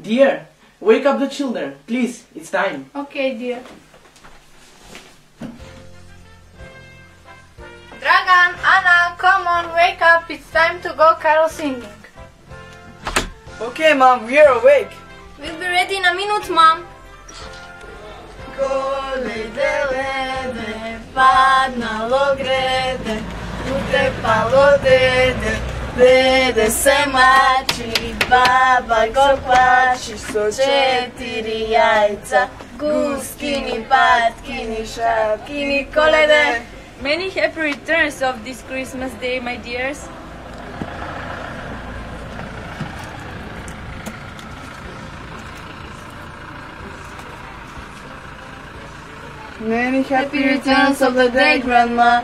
Dear, wake up the children, please, it's time. Okay, dear. Dragan, Anna, come on, wake up, it's time to go carol singing. Okay, Mom, we are awake. We'll be ready in a minute, Mom. Padnalo grede, utepalo dede, dede se mači, baba go plaši, so 4 jajca, guskini, patkini, šapkini, kolede. Many happy returns of this Christmas day, my dears. Many happy returns of the day, Grandma.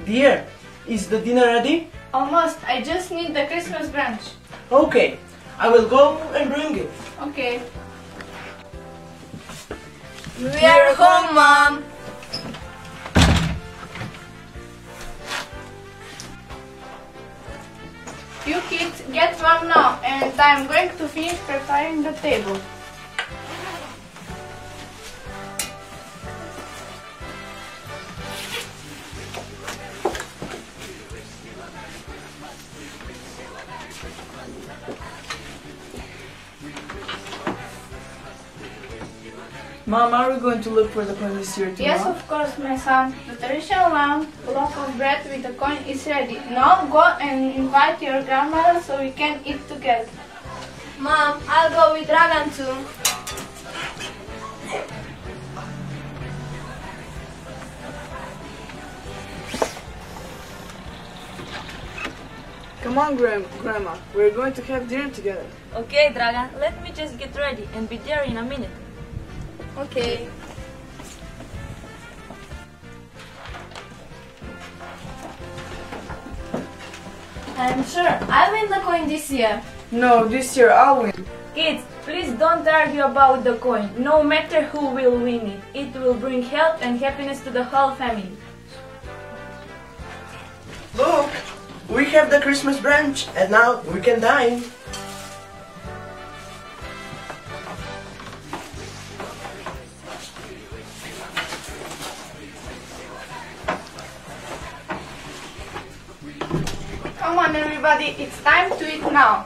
Dear, is the dinner ready? Almost, I just need the Christmas branch. Okay, I will go and bring it. Okay. We are home, Mom. You kids, get warm now, and I'm going to finish preparing the table. Mom, are we going to look for the coin this year too? Yes, of course, my son. The traditional round loaf of bread with a coin is ready. Now go and invite your grandmother so we can eat together. Mom, I'll go with Dragan too. Come on, Grandma. We're going to have dinner together. Okay, Dragan, let me just get ready and be there in a minute. Okay. I'm sure I'll win the coin this year. No, this year I'll win. Kids, please don't argue about the coin. No matter who will win it, it will bring health and happiness to the whole family. Look, we have the Christmas branch, and now we can dine. Come on, everybody, it's time to eat now.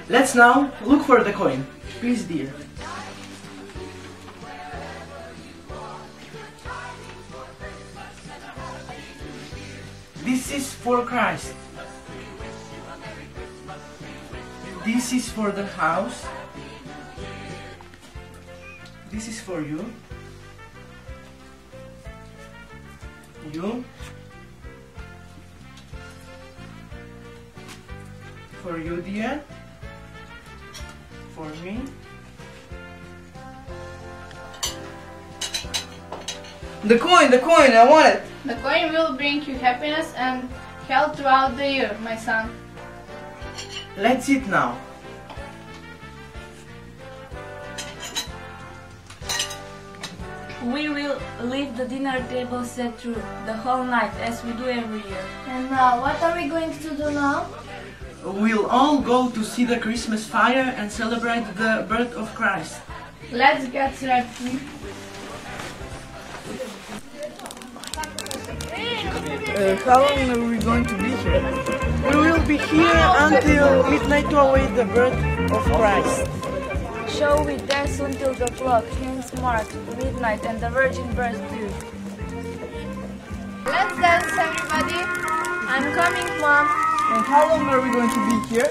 Let's now look for the coin. Please, dear. This is for Christ. This is for the house. This is for you. You. For you, dear. For me. The coin, I want it. The coin will bring you happiness and health throughout the year, my son. Let's eat now. We will leave the dinner table set through the whole night as we do every year. And now, what are we going to do now? We'll all go to see the Christmas fire and celebrate the birth of Christ. Let's get ready. How long are we going to be here? We will be here until midnight to await the birth of Christ. Shall we dance until the clock hands mark midnight and the virgin birth due? Let's dance, everybody. I'm coming, Mom. And how long are we going to be here?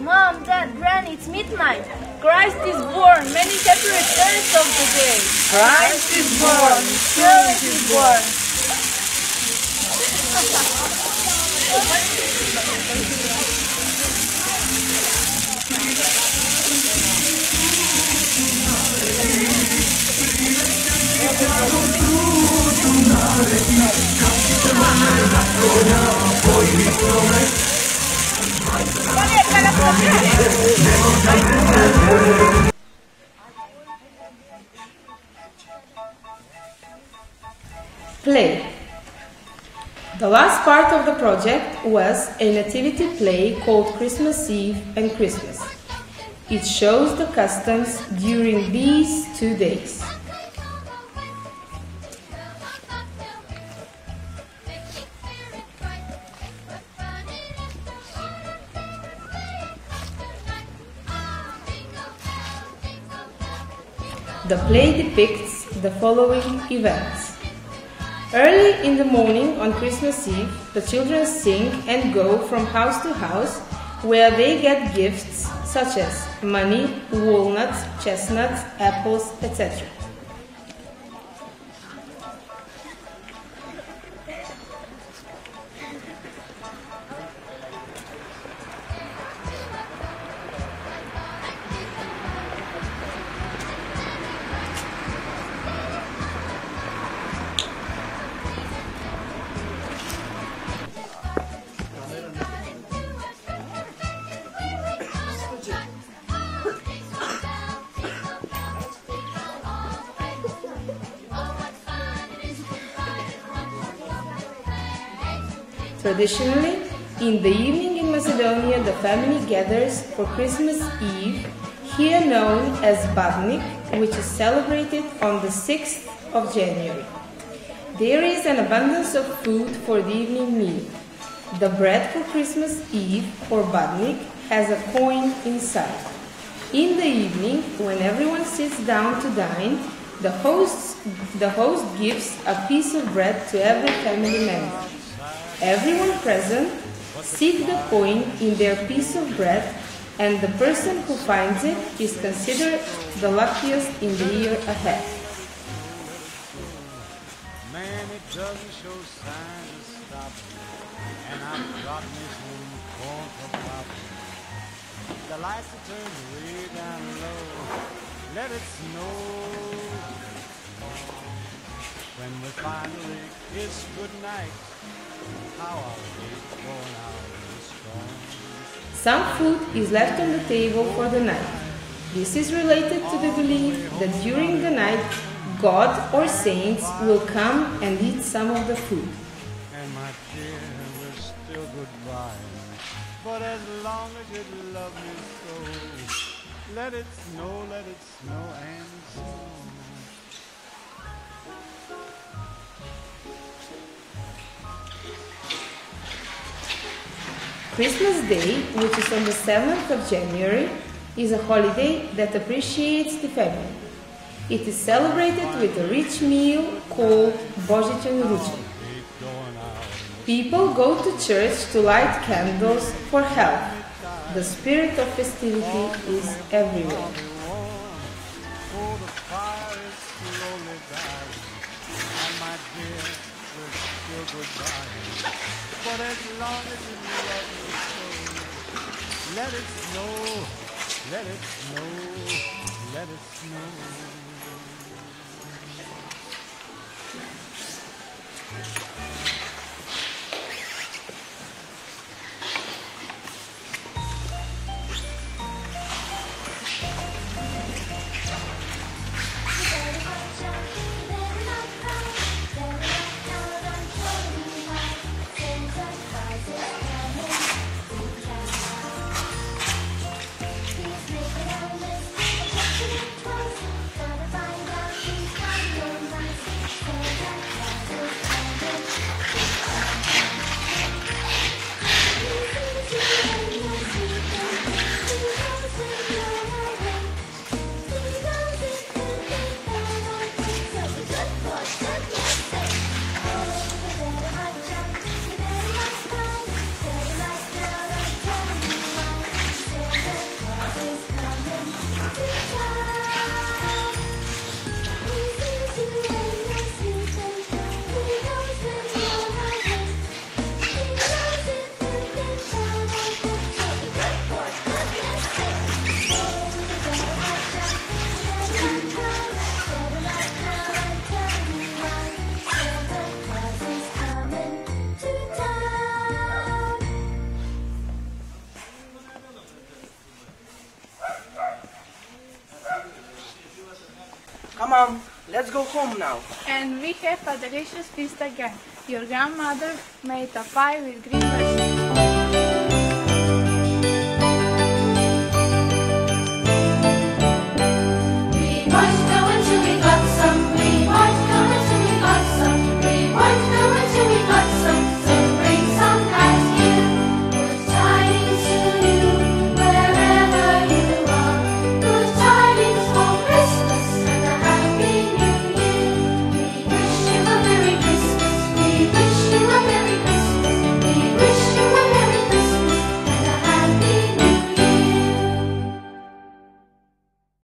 Mom, Dad, Granny, it's midnight. Christ is born. Many happy returns of the day. Christ is born. Christ is born. Play. The last part of the project was a nativity play called Christmas Eve and Christmas. It shows the customs during these 2 days. The play depicts the following events. Early in the morning on Christmas Eve, the children sing and go from house to house where they get gifts such as money, walnuts, chestnuts, apples, etc. Traditionally, in the evening in Macedonia, the family gathers for Christmas Eve, here known as Badnik, which is celebrated on the 6th of January. There is an abundance of food for the evening meal. The bread for Christmas Eve, or Badnik, has a coin inside. In the evening, when everyone sits down to dine, the host gives a piece of bread to every family member. Everyone present seeks the coin in their piece of bread, and the person who finds it is considered the luckiest in the year ahead. Man, it doesn't show signs of stopping, and I've gotten this one corn for popping. The lights are turned way down low, let it snow. When we finally kiss goodnight, some food is left on the table for the night. This is related to the belief that during the night, God or saints will come and eat some of the food. And my dear, we're still goodbye. But as long as you love me so, let it snow and snow. Christmas Day, which is on the 7th of January, is a holiday that appreciates the family. It is celebrated with a rich meal called Božićni ručak. People go to church to light candles for health. The spirit of festivity is everywhere. Oh, the fire is slowly dying. And my dear, we're still goodbye. But as long as you love me so, let it snow, let it snow, let it snow. Come on, let's go home now. And we have a delicious feast again. Your grandmother made a pie with green vegetables.